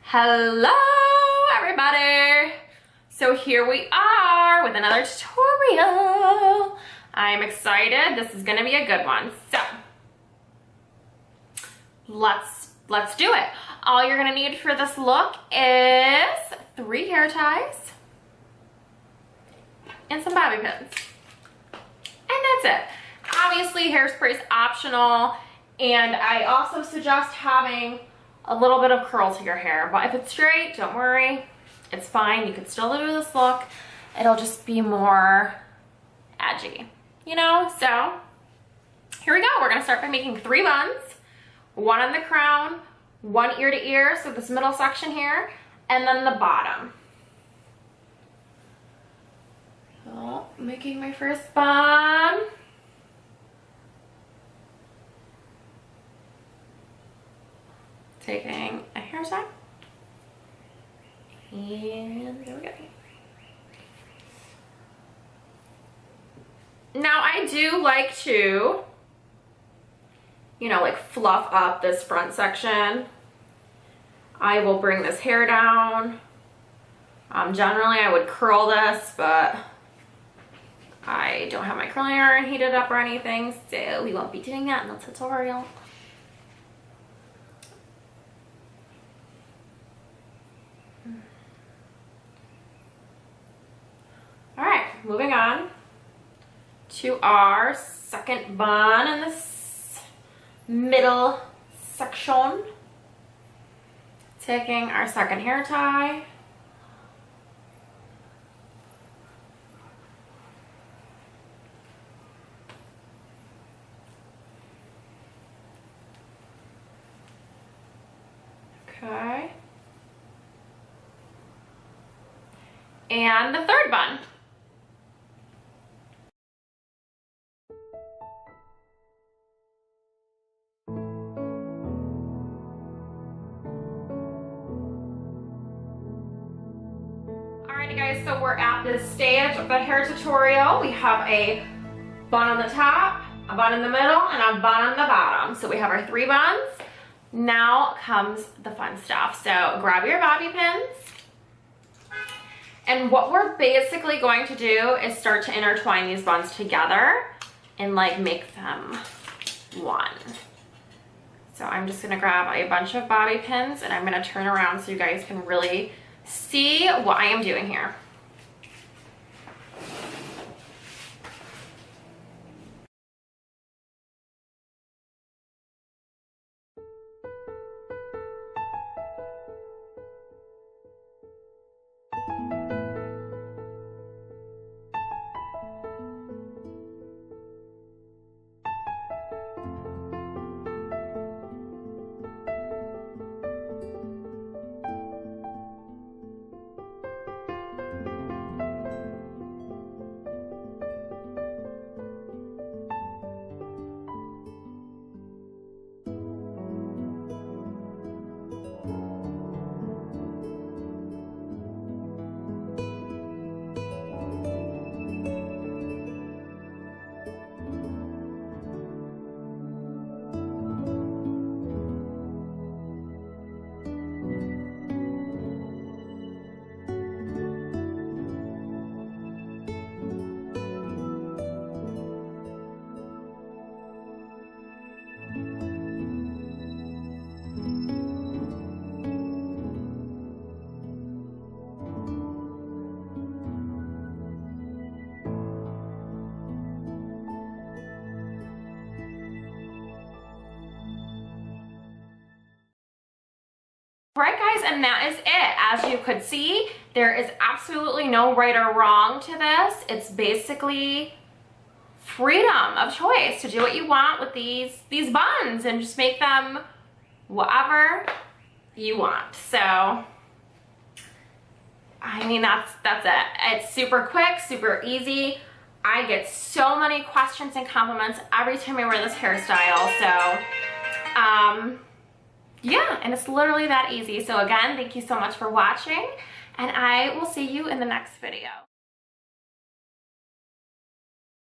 Hello everybody! So here we are with another tutorial. I'm excited. This is gonna be a good one. So let's do it. All you're gonna need for this look is 3 hair ties and some bobby pins. And that's it. Obviously hairspray is optional, and I also suggest having a little bit of curl to your hair, but if it's straight, don't worry, it's fine. You can still do this look. It'll just be more edgy, you know? So here we go. We're gonna start by making 3 buns, 1 on the crown, 1 ear to ear, so this middle section here, and then the bottom. So making my first bun. Taking a hair tie, and there we go. Now I do like to, you know, like fluff up this front section. I will bring this hair down. Generally I would curl this, but I don't have my curling iron heated up or anything, so we won't be doing that in the tutorial. Moving on to our second bun in this middle section. Taking our second hair tie. Okay. And the third bun. Alrighty guys, so we're at this stage of the hair tutorial. We have a bun on the top, a bun in the middle, and a bun on the bottom. So we have our 3 buns. Now comes the fun stuff. So grab your bobby pins. And what we're basically going to do is start to intertwine these buns together and like make them one. So I'm just gonna grab a bunch of bobby pins and I'm gonna turn around so you guys can really see what I am doing here. Right guys, and that is it. As you could see, there is absolutely no right or wrong to this. It's basically freedom of choice to do what you want with these buns and just make them whatever you want. So, I mean, that's it. It's super quick, super easy. I get so many questions and compliments every time I wear this hairstyle. So, yeah, and it's literally that easy. So again, thank you so much for watching, and I will see you in the next video.